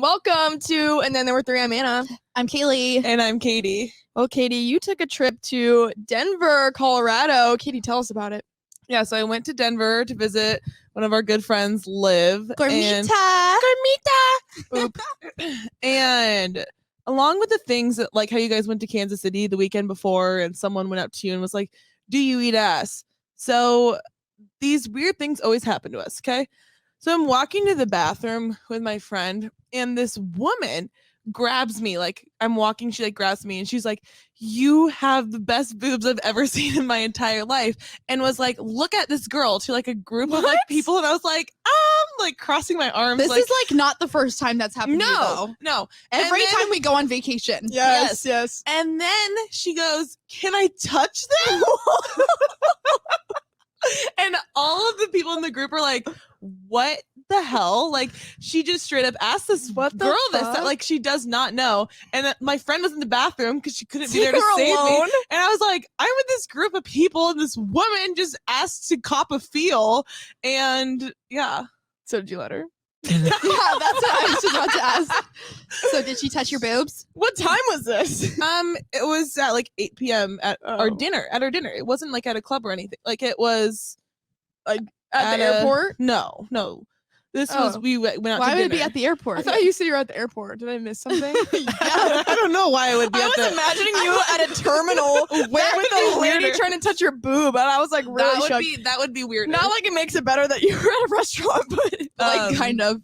Welcome to And Then There Were Three. I'm Anna. I'm Kaley. And I'm Katie. Well, Katie, you took a trip to Denver, Colorado. Katie, tell us about it. Yeah, so I went to Denver to visit one of our good friends, Liv. Gormita. Boop. And along with the things that, like how you guys went to Kansas City the weekend before and someone went up to you and was like, do you eat ass? So these weird things always happen to us, okay? So I'm walking to the bathroom with my friend and this woman grabs me. Like I'm walking, she like grabs me and she's like, you have the best boobs I've ever seen in my entire life, and was like, look at this girl, to like a group of like people, and I was like crossing my arms. This is like not the first time that's happened to you, though. No. Every time we go on vacation. Yes. And then she goes, can I touch them? And all of the people in the group are like, what the hell? Like, she just straight up asked this girl this, that, like, she does not know. And my friend was in the bathroom because she couldn't be there to save me. And I was like, I'm with this group of people and this woman just asked to cop a feel. And yeah. So did you let her? Yeah, that's what I was just about to ask. So did she touch your boobs? What time was this? It was at like 8 p.m. at our dinner. It wasn't like at a club or anything. Like it was like at the airport? No. This was, we went out to dinner. Why would it be at the airport? I thought you said you were at the airport. Did I miss something? I don't know why it would be I was imagining you at a terminal with a lady trying to touch your boob, and I was like, really that would be weird. Not like it makes it better that you were at a restaurant, but like kind of.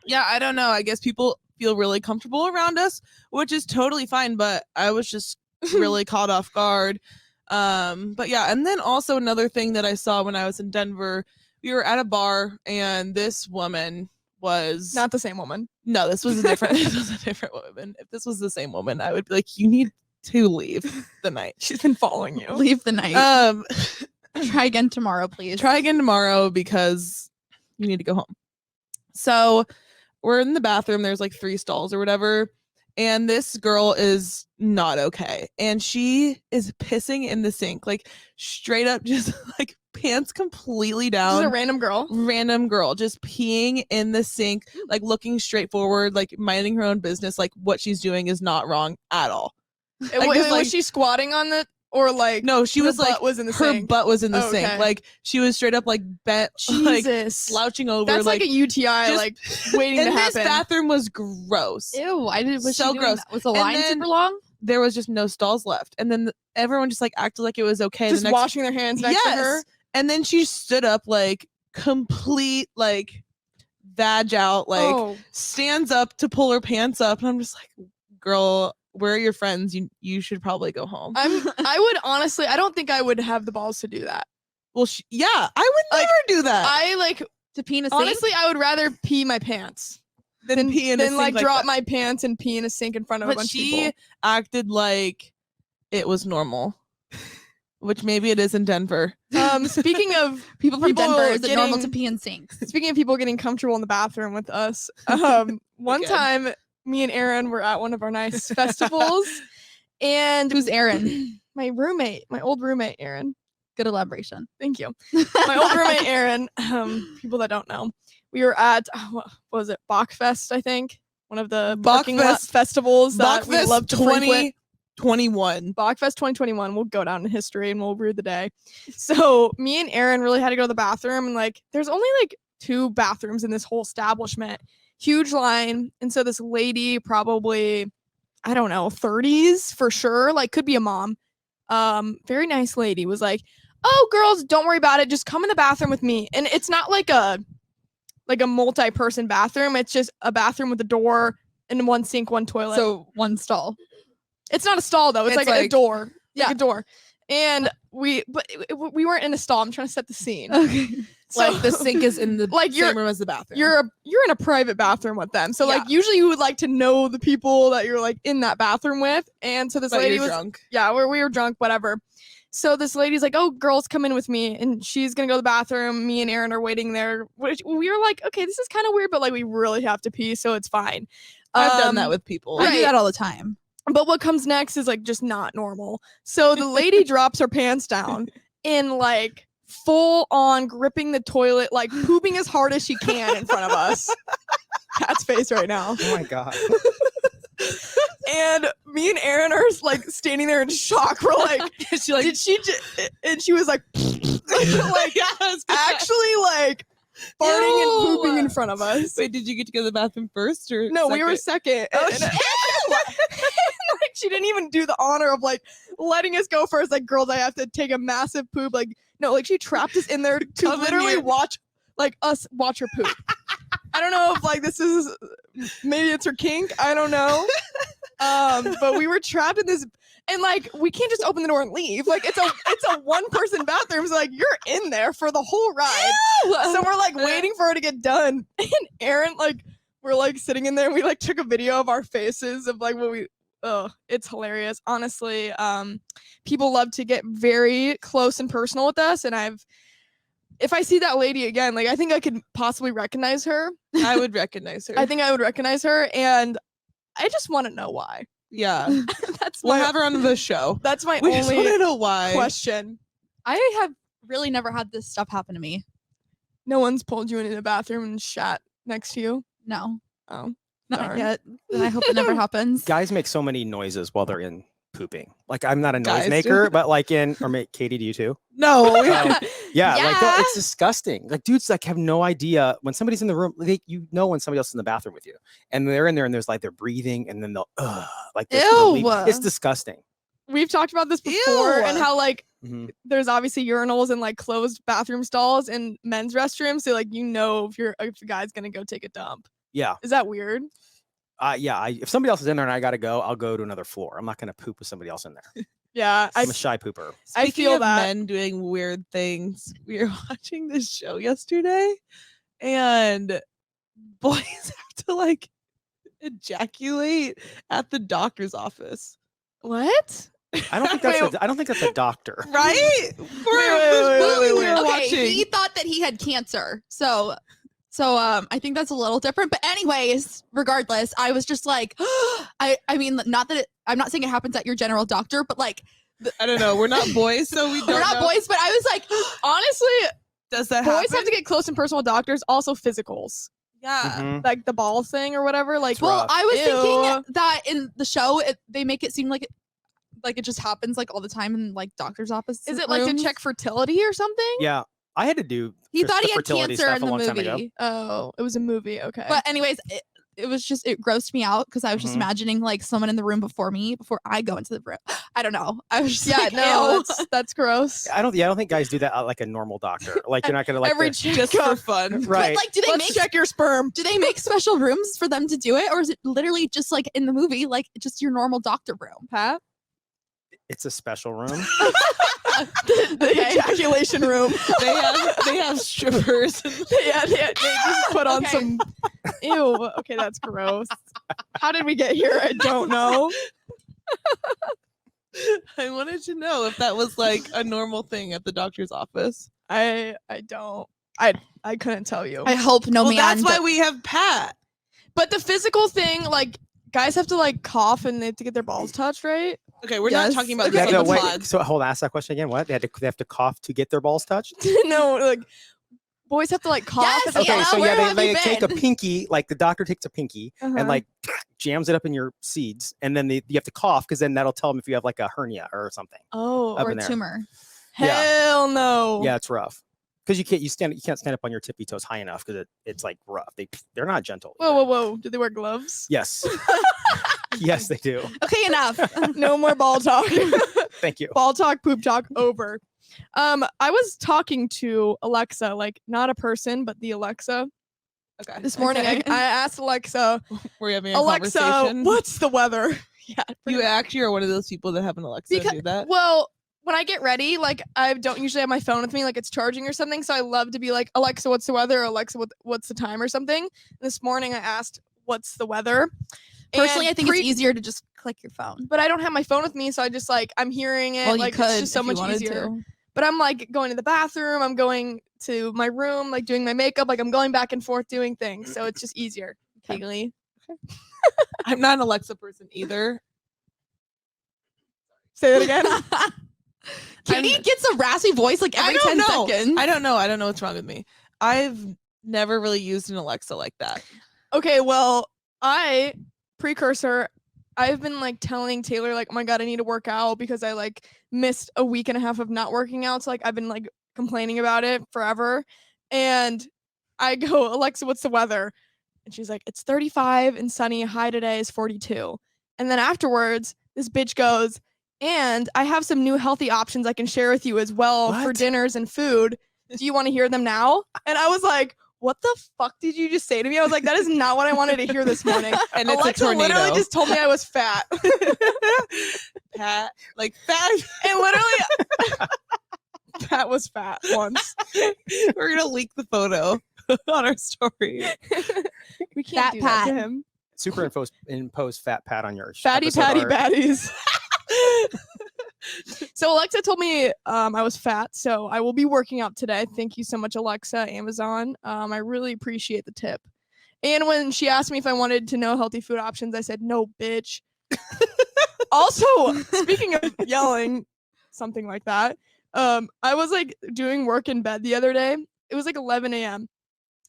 Yeah, I don't know. I guess people feel really comfortable around us, which is totally fine, but I was just really caught off guard. But yeah, and then also another thing that I saw when I was in Denver, we were at a bar and this woman was not the same woman. No, this was a different woman. If this was the same woman, I would be like, you need to leave the night. She's been following you. Leave the night. Try again tomorrow, please. Try again tomorrow because you need to go home. So we're in the bathroom. There's like 3 stalls or whatever. And this girl is not okay. And she is pissing in the sink, like straight up, just like pants completely down. This is a random girl just peeing in the sink, like looking straight forward, like minding her own business. Like what she's doing is not wrong at all. Was she squatting on the, or like, no, she was like, was in the her sink. butt was in the sink. Like she was straight up like bent, like slouching over. That's like a UTI, like waiting to happen. And this bathroom was gross. Ew, was so she gross. That? Was the line super long? There was just no stalls left. And then everyone just like acted like it was okay. Just washing their hands next to her. And then she stood up like complete like vag out, like stands up to pull her pants up. And I'm just like, girl, where are your friends? You should probably go home. I would honestly, I don't think I would have the balls to do that. Well, I would never do that. I like to pee in a sink. Honestly, I would rather pee my pants than pee in a sink. Then like drop my pants and pee in a sink in front of a bunch of people. She acted like it was normal, which maybe it is in Denver. Speaking of people from Denver, is it normal to pee in sinks? Speaking of people getting comfortable in the bathroom with us, one time me and Aaron were at one of our nice festivals, and who's Aaron? My roommate, my old roommate, Aaron. Good elaboration. Thank you. My old roommate, Aaron. People that don't know, we were at what was it, Bachfest? I think one of the parking lot festivals that we love to frequent. 2021. Bachfest 2021 will go down in history and we'll rue the day. So me and Aaron really had to go to the bathroom, and like there's only like 2 bathrooms in this whole establishment. Huge line. And so this lady, probably, I don't know, 30s for sure, like could be a mom. Very nice lady, was like, oh, girls, don't worry about it. Just come in the bathroom with me. And it's not like a multi-person bathroom. It's just a bathroom with a door and 1 sink, 1 toilet. So 1 stall. It's not a stall though. It's like a door. Yeah. Like a door. And we weren't in a stall. I'm trying to set the scene. Okay. Like the sink is in the same room as the bathroom. You're in a private bathroom with them. So like usually you would like to know the people that you're like in that bathroom with. And so this lady was drunk. Yeah, we were drunk, whatever. So this lady's like, oh, girls, come in with me. And she's going to go to the bathroom. Me and Aaron are waiting there. We were like, okay, this is kind of weird, but like we really have to pee, so it's fine. I've done that with people. I do that all the time. But what comes next is like just not normal. So the lady drops her pants down and like full on gripping the toilet, like pooping as hard as she can in front of us. Pat's face right now. Oh my god. And me and Aaron are like standing there in shock. We're like, She like did she? And she was like, like actually like farting and pooping in front of us. Wait, did you get to go to the bathroom first or No, we were second. Oh, And, like, she didn't even do the honor of like letting us go first. Like, girls, I have to take a massive poop. Like, no, like she trapped us in there to Come in literally here. watch like us watch her poop. I don't know if like this is maybe it's her kink. I don't know. But we were trapped in this, and like we can't just open the door and leave. Like it's a one person bathroom. So like you're in there for the whole ride. So we're like waiting for her to get done. And Aaron, like, we're like sitting in there and we like took a video of our faces of like what we it's hilarious. Honestly, people love to get very close and personal with us. And if I see that lady again, like I think I could possibly recognize her. I would recognize her. I think I would recognize her, and I just want to know why. Yeah. That's We'll my have her on the show. that's my We just want to only know why. question. I have really never had this stuff happen to me. No one's pulled you into the bathroom and shat next to you. No, Oh, not darn. yet. And I hope it never happens. Guys make so many noises while they're in pooping. Like I'm not a Guys noisemaker, do. but like Katie, do you too? No. Yeah, like Yeah. it's disgusting. Like dudes like have no idea when somebody's in the room. You know when somebody else is in the bathroom with you, and they're in there and there's like they're breathing, and then they'll like this. Ew. It's disgusting. We've talked about this before Ew. and how like Mhm. there's obviously urinals and like closed bathroom stalls in men's restrooms. So like if the guy's gonna go take a dump. Yeah, Is that weird? yeah. If somebody else is in there and I gotta go, I'll go to another floor. I'm not gonna poop with somebody else in there. Yeah, I'm a shy pooper. I Speaking feel of that. men doing weird things, we were watching this show yesterday, and boys have to like ejaculate at the doctor's office. What? I don't think that's a doctor. Right? wait, wait, We were Okay, watching. he thought that he had cancer. So I think that's a little different. But anyways, regardless, I was just like, I mean, not that I'm not saying it happens at your general doctor, but like I don't know. We're not boys, so we don't we're not know. boys. But I was like, Honestly, Does that boys happen? have to get close and personal with doctors. Also physicals, Yeah. Mhm. like the ball thing or whatever. Like, well, rough. I was Ew. thinking that in the show they make it seem like it just happens like all the time in like doctor's offices. is it like to check fertility or something? Yeah, I had to do. He thought the he had fertility cancer stuff in a the long time ago. movie. Oh, it was a movie. Okay. But anyways, it was just it grossed me out because I was just Mhm. imagining like someone in the room before I go into the room. I don't know. I was just yeah, like, no, ew. that's gross. I don't think guys do that like a normal doctor. Like you're not gonna like Every the- Just for fun. right. But like, do they Let's make check your sperm. do they make special rooms for them to do it, or is it literally just like in the movie, like just your normal doctor room? Pat? It's a special room. The ejaculation room. They have strippers. Yeah, they just put on Okay. some. Ew. Okay, that's gross. How did we get here? I don't know. I wanted to know if that was like a normal thing at the doctor's office. I don't. I couldn't tell you. I hope no Well, man. that's why we have Pat. But the physical thing, like guys have to like cough and they have to get their balls touched, right? Okay, we're Yes. not talking about They this have on to the wait. pod. So hold on, ask that question again. What they have to cough to get their balls touched? No, like boys have to like cough. Yes, at the Okay, Yeah, so where yeah, have they you take a been? pinky, like the doctor takes a pinky Uh-huh. and like jams it up in your seeds, and then you have to cough because then that'll tell them if you have like a hernia or something. Oh, up or in there. tumor. Yeah. hell no. Yeah, it's rough because you can't stand up on your tippy toes high enough because it's like rough. They're not gentle. Whoa, either. whoa, whoa. Do they wear gloves? Yes, yes, they do. Okay, enough. No more ball talk. Thank you. Ball talk, poop talk, over. I was talking to Alexa, like not a person, but the Alexa. Okay. This morning, Okay. I asked Alexa, We're having a Alexa, conversation. what's the weather? Yeah. You actually are one of those people that have an Alexa Because- do that. Well, when I get ready, like I don't usually have my phone with me, like it's charging or something. So I love to be like, Alexa, what's the weather? Or Alexa, what's the time or something? And this morning I asked, what's the weather? Personally, And I think it's easier to just click your phone. but I don't have my phone with me, so I just like I'm hearing it. Well, you like could it's just so if you much wanted easier. to. But I'm like going to the bathroom, I'm going to my room, like doing my makeup, like I'm going back and forth doing things. So it's just easier. Okay. Kaylee. I'm not an Alexa person either. Say that again. Katie gets a raspy voice like every 10 seconds. I don't know. I don't know what's wrong with me. I've never really used an Alexa like that. Okay, well, precursor, I've been like telling Taylor like, oh my god, I need to work out because I like missed a week and a half of not working out. So like I've been like complaining about it forever. And I go, Alexa, what's the weather? And she's like, it's 35 and sunny. High today is 42. And then afterwards, this bitch goes, and I have some new healthy options I can share with you as well for What? dinners and food. Do you want to hear them now? And I was like, what the fuck did you just say to me? I was like, that is not what I wanted to hear this morning. And it's Alexa a tornado. literally just told me I was fat. Pat, like fat. And literally, Pat was fat once. We're gonna leak the photo on our story. We can't Fat do that to Pat. him. Impose fat Pat on your Fatty episode patty art. baddies. So Alexa told me I was fat, so I will be working out today. Thank you so much, Alexa, Amazon. I really appreciate the tip. And when she asked me if I wanted to know healthy food options, I said, no, bitch. Also, speaking of yelling, something like that, I was like doing work in bed the other day. It was like 11 a.m.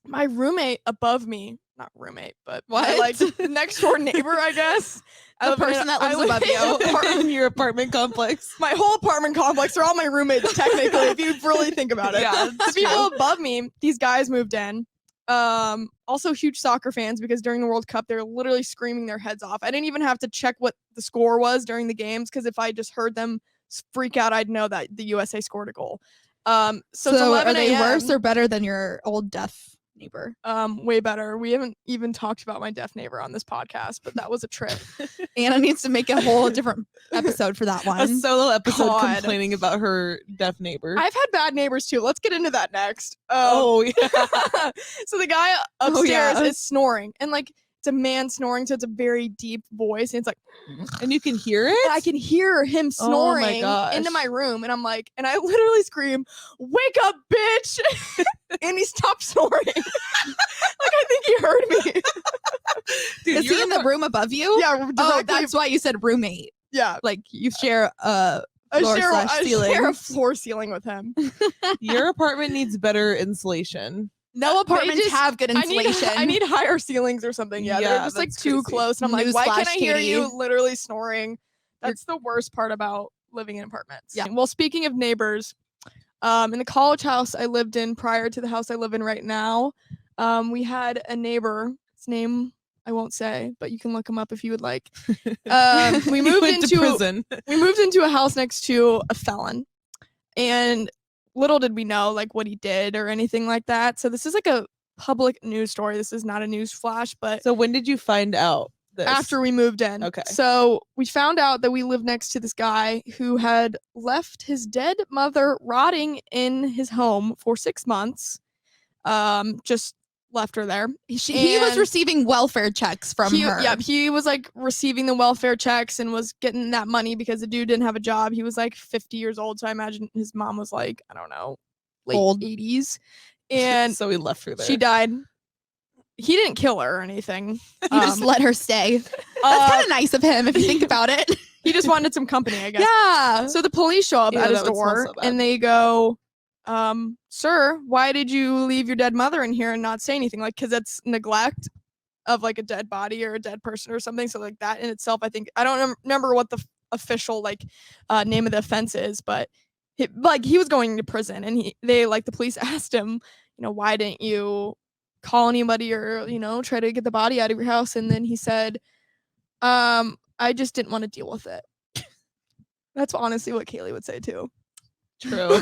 My roommate above me, not roommate, but my, like next door neighbor, I guess. The person that lives above you. In your apartment complex. My whole apartment complex, they're all my roommates, technically, if you really think about it. Yeah, The people above me, these guys moved in. Also huge soccer fans because during the World Cup, they're literally screaming their heads off. I didn't even have to check what the score was during the games because if I just heard them freak out, I'd know that the USA scored a goal. So it's 11 are they a.m. worse or better than your old deaf neighbor? Way better. We haven't even talked about my deaf neighbor on this podcast, but that was a trip. Anna needs to make a whole different episode for that A one. solo episode God. complaining about her deaf neighbor. I've had bad neighbors too. Let's get into that next. Oh yeah. So the guy Oh, upstairs yeah. is snoring, and like it's a man snoring, so it's a very deep voice, and it's like, And you can hear it? and I can hear him Oh my snoring gosh. into my room, and I'm like, and I literally scream, "Wake up, bitch!" And he stopped snoring. Like I think he heard me. Dude, Is he in the room above you? Yeah, Oh, directly. that's why you said roommate. Yeah, Like you share a I floor share, slash I ceiling. share a floor ceiling with him. your apartment needs better insulation. No apartments just- have good insulation. I need higher ceilings or something. Yeah, Yeah, they're just like that's too crazy. close. And I'm like, why can't I Newsflash, hear Katie. you literally snoring? That's the worst part about living in apartments. Yeah. Well, speaking of neighbors, in the college house I lived in prior to the house I live in right now, we had a neighbor. His name I won't say, but you can look him up if you would like. We He moved went to into prison. we moved into a house next to a felon, and little did we know like what he did or anything like that. So this is like a public news story. This is not a news flash, but So when did you find out this? after we moved in. Okay. So we found out that we lived next to this guy who had left his dead mother rotting in his home for 6 months. Just left her there. He was And receiving welfare checks from he, her. Yeah, he was like receiving the welfare checks and was getting that money because the dude didn't have a job. He was like 50 years old, so I imagine his mom was like, I don't know, late Old. 80s. And so we left her there. she died. He didn't kill her or anything. He just let her stay. That's kind of nice of him if you think about it. He just wanted some company, I guess. Yeah. So the police show up Ew, at his that would smell door so bad. and they go, sir, why did you leave your dead mother in here and not say anything? Like, because that's neglect of like a dead body or a dead person or something. So like that in itself, I think, I don't remember what the official like name of the offense is, but he was going to prison and the police asked him, why didn't you call anybody or, try to get the body out of your house? And then he said, I just didn't want to deal with it. That's honestly what Kaley would say too. True.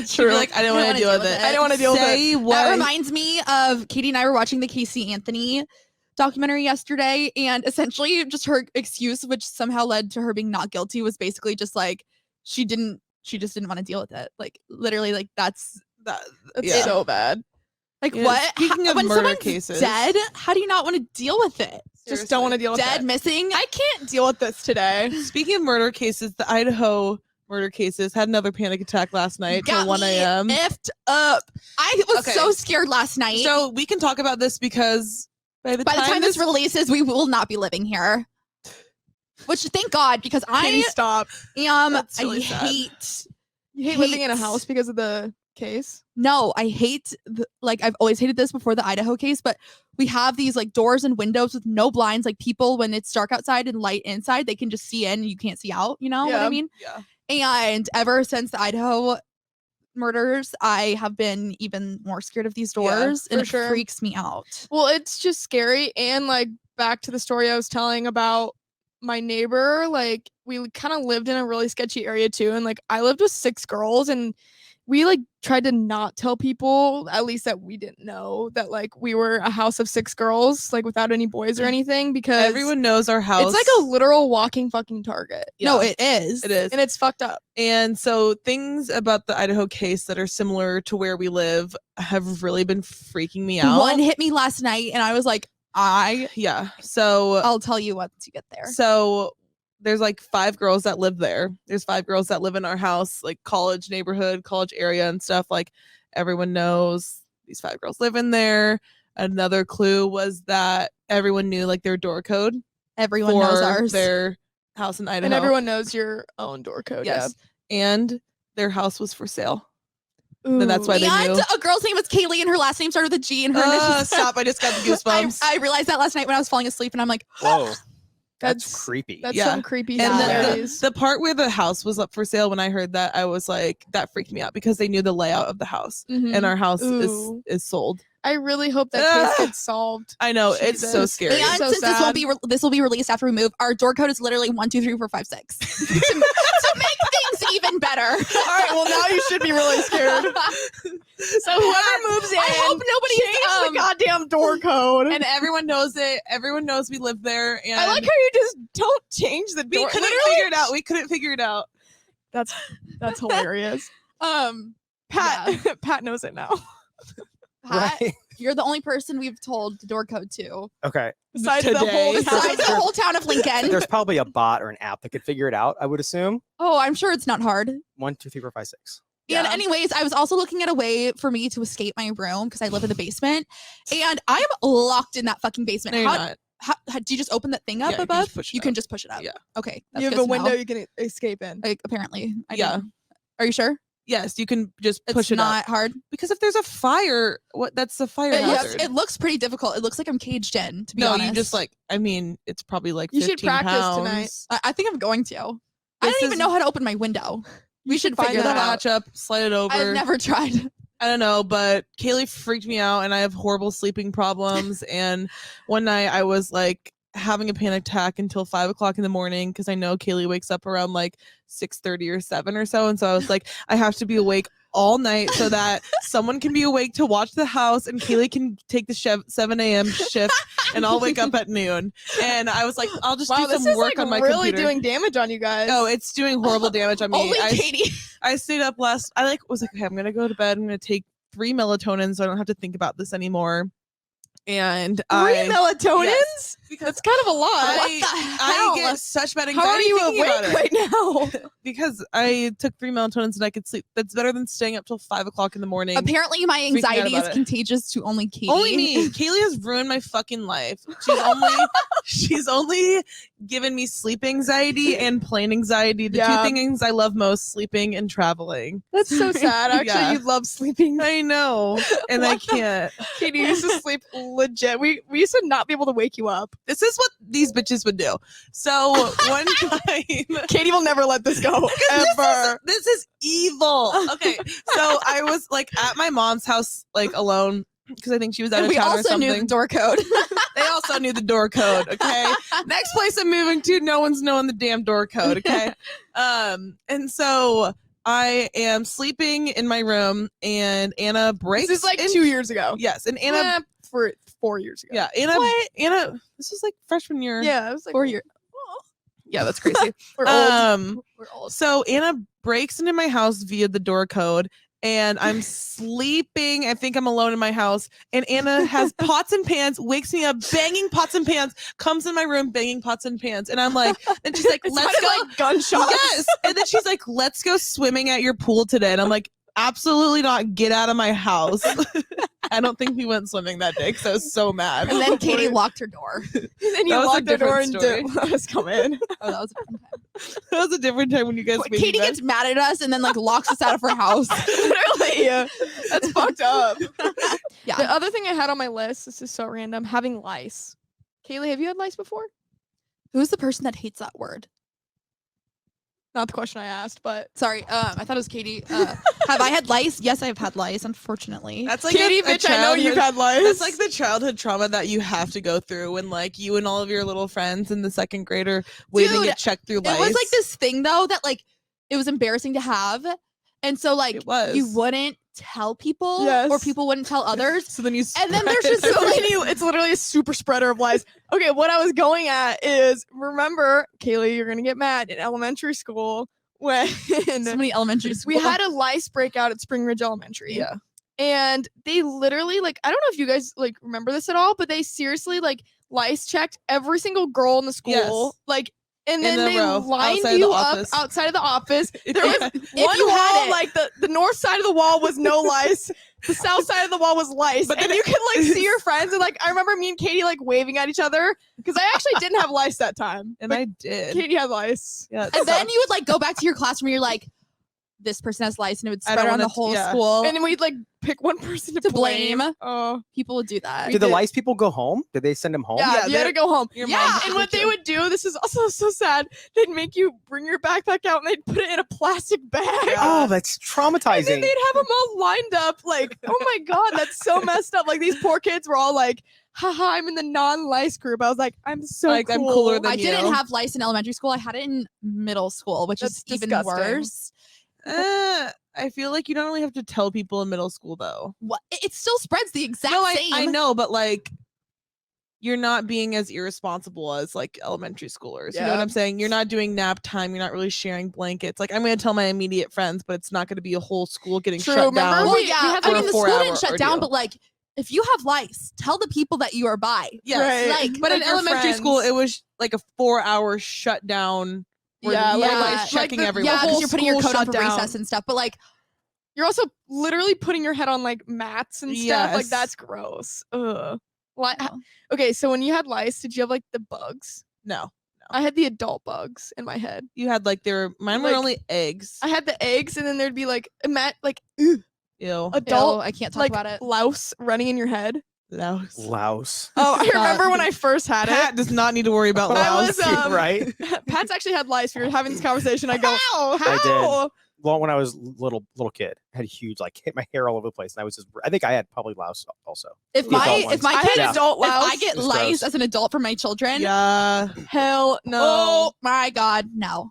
She'd be like, I didn't want to deal with it. I didn't want to deal with it. Say what? That reminds me of Katie and I were watching the Casey Anthony documentary yesterday, and essentially just her excuse, which somehow led to her being not guilty, was basically just like she just didn't want to deal with it. Like literally, like that's yeah. so bad. like Yeah, what? speaking of when murder someone's cases. dead, how do you not want to deal with it? Just don't want to deal with Dead, it. missing. I can't deal with this today. Speaking of murder cases, the Idaho murder cases had another panic attack last night till Got 1 me a.m. effed up. I was Okay. so scared last night. So we can talk about this because by the By the time this releases, we will not be living here. Which thank God, because Katie, I stop. am. That's really I sad. hate. You hate living in a house because of the case? No, I hate like I've always hated this before the Idaho case, but we have these like doors and windows with no blinds. Like people, when it's dark outside and light inside, they can just see in and you can't see out. You know what I Yeah. mean? Yeah. And ever since the Idaho murders, I have been even more scared of these Yeah, doors, and for it sure. freaks me out. Well, it's just scary. And like back to the story I was telling about my neighbor, like we kind of lived in a really sketchy area too. And like I lived with 6 girls, and we like tried to not tell people, at least that we didn't know, that like we were a house of 6 girls, like without any boys or anything, because Everyone knows our house. it's like a literal walking fucking target. No, Yeah. it is. It is. And it's fucked up. And so things about the Idaho case that are similar to where we live have really been freaking me out. One hit me last night, and I was like, Yeah. So I'll tell you once you get there. So there's like 5 girls that live there. There's 5 girls that live in our house, like college neighborhood, college area and stuff. Like everyone knows these 5 girls live in there. Another clue was that everyone knew like their door code Everyone knows for ours. their house in Idaho. And everyone knows your own door code. yes. And their house was for sale. Yeah. Then that's why they And knew. a girl's name was Kaylee, and her last name started with a G, and her initials. Stop. I just got the goosebumps. I realized that last night when I was falling asleep, and I'm like, Whoa. That's That's- creepy. That's Yeah. some creepy And stories. the part where the house was up for sale, when I heard that, I was like, that freaked me out because they knew the layout of the house. Mhm. And our house Ooh. is sold. I really hope that case gets solved. I know, it's so Jesus. scary. and so since this sad. won't be this will be released after we move, our door code is literally 1, 2, 3, 4, 5, 6 to make things even better. All right, well now you should be really scared. So whoever moves in, I hope nobody's change the goddamn door code. And everyone knows it. Everyone knows we live there. And I like how you just don't change the we door. couldn't Literally- figure it out. We couldn't figure it out. That's hilarious. Pat knows it now. Pat, Right. you're the only person we've told the door code to, Okay. Besides the Today. whole besides the whole town of Lincoln. There's probably a bot or an app that could figure it out, I would assume. Oh, I'm sure it's not hard. 1, 2, 3, 4, 5, 6. And Yeah. anyways, I was also looking at a way for me to escape my room because I live in the basement, and I'm locked in that fucking basement. No, you're not. Do you just open that thing up Yeah, you can above? just push it You up. can just push it up. Yeah. Okay. That's You have good a to window know. you can escape in. Like apparently. I Yeah. didn't. Are you sure? Yes, you can just It's push it not up. hard. Because if there's a fire, that's a fire It looks, hazard. it looks pretty difficult. It looks like I'm caged in, to be No, honest. you just like, I mean, it's probably like You 15 should practice pounds. tonight. I think I'm going to. I This don't even is- know how to open my window. We should find figure Get the that out. latch up, slide it over. I've never tried. I don't know, but Kaley freaked me out and I have horrible sleeping problems. And one night I was like having a panic attack until 5 o'clock in the morning because I know Kaley wakes up around like 6:30 or 7 or so. And so I was like, I have to be awake all night so that someone can be awake to watch the house and Kaley can take the 7 a.m. shift and I'll wake up at noon. And I was like, I'll just Wow, do this some is work like on my really computer. doing damage on you guys. Oh, it's doing horrible damage on me. Only Katie. I stayed up I was like, okay, I'm gonna go to bed. I'm gonna take 3 melatonin so I don't have to think about this anymore. And 3 I melatonins? Yes, because That's kind of a lot. What the I hell? get such bad anxiety How are you thinking about awake it. right now? Because I took 3 melatonins and I could sleep. That's better than staying up till 5 o'clock in the morning. Apparently, my out anxiety about is it. contagious to only Katie. Only me. Kaley has ruined my fucking life. She's only given me sleep anxiety and plane anxiety. The Yeah. two things I love most, sleeping and traveling. That's so sad. Actually, Yeah. you love sleeping. I know. And I What the- can't. Katie used to sleep legit. We used to not be able to wake you up. This is what these bitches would do. So one time Katie will never let this go ever. this is evil. Okay. So I was like at my mom's house, like alone, because I think she was out And of we town or also something. knew the door code. They also knew the door code. Okay. Next place I'm moving to, no one's knowing the damn door code. Okay. And so I am sleeping in my room, and Anna breaks. This is like in- 2 years ago. Yes, and Anna. For 4 years ago. Yeah, Anna. This was like freshman year. Yeah, it was like 4 years. Yeah, that's crazy. We're old. We're old. So Anna breaks into my house via the door code, and I'm sleeping. I think I'm alone in my house, and Anna has pots and pans, wakes me up, banging pots and pans, comes in my room, banging pots and pans, and I'm like, and she's like, It let's sounded go. like gunshots. Yes, and then she's like, let's go swimming at your pool today, and I'm like, absolutely not. Get out of my house. I don't think we went swimming that day because I was so mad. And then Katie locked her door. And then you That was a locked the door and different didn't let us come in. Oh, that was a different time. That was a different time when you guys made Katie me gets mad at us and then like locks us out of her house. Literally, that's fucked up. Yeah. The other thing I had on my list, this is so random, having lice. Kaley, have you had lice before? Who's the person that hates that word? Not the question I asked, but Sorry, I thought it was Katie. Have I had lice? Yes, I have had lice, unfortunately. That's like Katie, a bitch, I know you've childhood- had lice. That's like the childhood trauma that you have to go through when like you and all of your little friends in the second grade are waiting to Dude, get checked through lice. It was like this thing though that like it was embarrassing to have, and so like It was. you wouldn't tell people, Yes. or people wouldn't tell others. So then you And then there's just spread it. so many- it's literally a super spreader of lice. Okay, what I was going at is, remember, Kaley, you're gonna get mad, in elementary school when So many elementary school. we had a lice breakout at Spring Ridge Elementary. Yeah. And they literally, like, I don't know if you guys like remember this at all, but they seriously like lice checked every single girl in the school. Yes. Like, and In then the they row, lined outside of you the up office. outside of the office. There Yeah. was one you had wall, it. like the north side of the wall was no lice. The south side of the wall was lice. But And then you could like see your friends. And like, I remember me and Katie like waving at each other because I actually didn't have lice that time. And but I did. Katie had lice. Yeah. it and then sucked. you would like go back to your classroom and you're like, this person has lice, and it would I spread don't around the wanna- whole yeah. school. And then we'd like pick one person to To blame. Oh, People would do that. Did the did. lice people go home? Did they send them home? yeah, Yeah, you had to they're- go home. Your Yeah, mom And would what they do it. would do, this is also so sad, they'd make you bring your backpack out and they'd put it in a plastic bag. Yeah. Oh, that's And then traumatizing. they'd have them all lined up. Like, oh my God, that's so messed up. Like, these poor kids were all like, haha, I'm in the non-lice group. I was like, I'm so Like, cool. I'm cooler than I didn't you. have lice in elementary school. I had it in middle school, which That's is even disgusting. worse. I feel like you don't really have to tell people in middle school though. What? It still spreads the exact No, same. I know, but like you're not being as irresponsible as like elementary schoolers. You know what Yeah. I'm saying? You're not doing nap time. You're not really sharing blankets. Like I'm going to tell my immediate friends, but it's not going to be a whole school getting True, shut remember down. we- Well, yeah. had, I like, mean, a the school 4-hour didn't shut down, ordeal. but like, if you have lice, tell the people that you are by. Yes. Right. Like, But Like in your elementary school, friends. it was like a 4-hour shutdown. Where Yeah, the like- lice like checking the- everyone. Yeah, whole because you're putting your school coat on shut for down. recess and stuff. But like, You're also literally putting your head on like mats and stuff. Like, Yes. that's gross. Ugh. Li- no. Okay, so when you had lice, did you have like the bugs? No, I had the adult bugs in my head. you had like mine were Like, only eggs. I had the eggs, and then there'd be like Ew. adult Ew, I can't talk like about it. louse running in your head. Louse. Louse. Oh, I Stop. remember when I first had Pat it. does not need to worry about I louse. was, right? Pat's actually had lice. We were having this conversation. I go, How? I did. how? Well, when I was little kid, I had huge like hit my hair all over the place, and I think I had probably louse also. If The adult my ones. if my I kid, had adult if louse. I get It's lice gross. as an adult for my children, Yeah. Hell no. oh my god, no.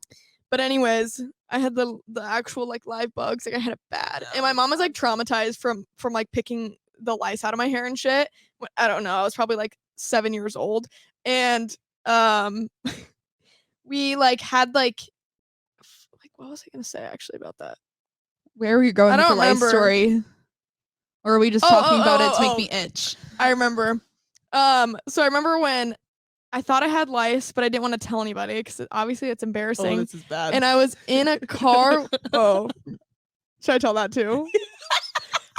But anyways, I had the actual like live bugs. Like I had it bad, and my mom was like traumatized from like picking the lice out of my hair and shit. I don't know. I was probably like 7 years old, and we like had like what was I gonna say actually about that? Where were you going I with the don't lice remember. story? Or are we just Oh, talking about it to oh, make oh. me itch? I remember. So I remember when I thought I had lice, but I didn't want to tell anybody because obviously it's Oh, embarrassing. this is bad. And I was in a car. Oh, should I tell that too?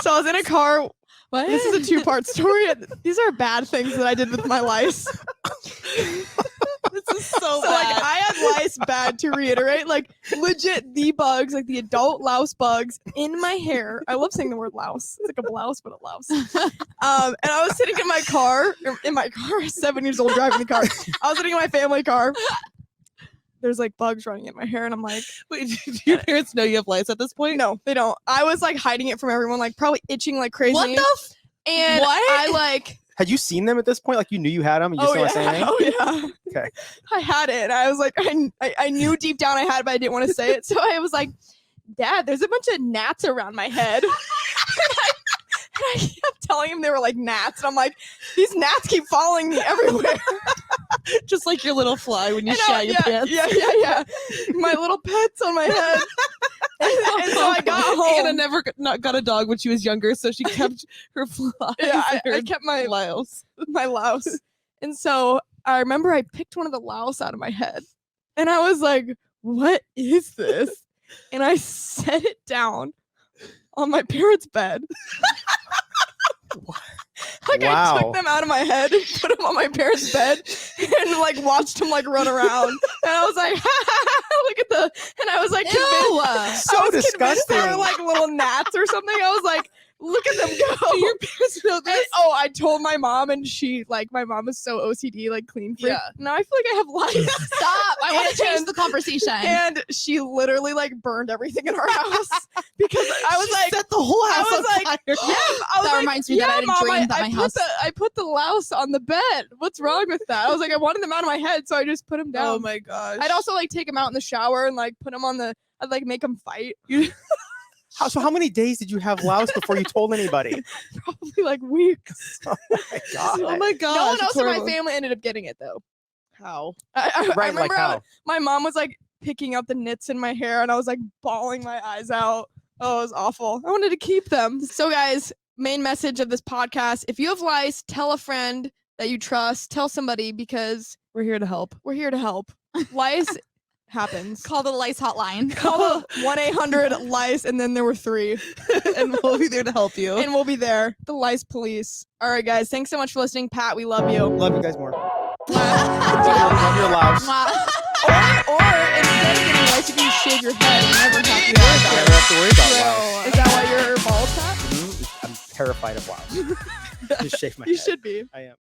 So I was in a car. What? This is a 2-part story. These are bad things that I did with my lice. this is so So bad. like I had lice bad to reiterate, like legit the bugs, like the adult louse bugs in my hair. I love saying the word louse. It's like a blouse, but a louse. And I was sitting in my car, 7 years old driving the car. I was sitting in my family car. There's like bugs running in my hair, and I'm like, Wait, do your parents know you have lice at this point? no, they don't. I was like hiding it from everyone, like probably itching like crazy. What the and what? I like Had you seen them at this point? Like you knew you had them? You just oh didn't want to say anything? yeah. Okay. I had it. And I was like, I knew deep down I had it, but I didn't want to say it. So I was like, Dad, there's a bunch of gnats around my head. and I kept telling him they were like gnats. And I'm like, these gnats keep following me everywhere. Just like your little fly when you And shat your pants. Yeah. My little pets on my head. and so I got home. Anna never not got a dog when she was younger, so she kept her flies. Yeah, and her I kept my louse. louse. And so I remember I picked one of the louse out of my head. And I was like, what is this? And I set it down on my parents' bed. I Like I Wow. took them out of my head and put them on my parents' bed and like watched them like run around. And I was like, look at the. And I was like, convinced, Ew. So I was convinced they were disgusting. like little gnats or something. I was like, look at them go. Do your parents know And- this? oh, I told my mom, and she like my mom is so OCD, like clean freak. Yeah. Now I feel like I have lice. Stop. I want to change And- the conversation. And she literally like burned everything in our house because I was She like, set the whole house was on like, fire. yeah, I was That like, reminds me that I had a Mom, dream that my house- I put the louse on the bed. What's wrong with that? I was like, I wanted them out of my head, so I just put them down. Oh my gosh. I'd also like take them out in the shower and like put them on the. I'd like make them fight. So how many days did you have louse before you told anybody? Probably like weeks. Oh my god. Oh my gosh. No one it's else in my horrible. family ended up getting it though. How? I Right, like remember how? my mom was like picking out the knits in my hair, and I was like bawling my eyes out. Oh, it was awful. I wanted to keep them. So, guys, main message of this podcast: if you have lice, tell a friend that you trust. Tell somebody because We're here to help. we're here to help. Lice happens. Call the lice hotline. Call the 1-800-LICE, and then there were 3. And we'll be there to help you. And we'll be there. The lice police. All right, guys. Thanks so much for listening. Pat, we love you. Love you guys more. Love your louse. Mwah. Or instead of getting lice, you can just shave your head and never have to Yeah, worry I about never have to worry about it. louse. Is that why you're bald, Pat? I'm terrified of louse. Just shave my You head. should be. I am.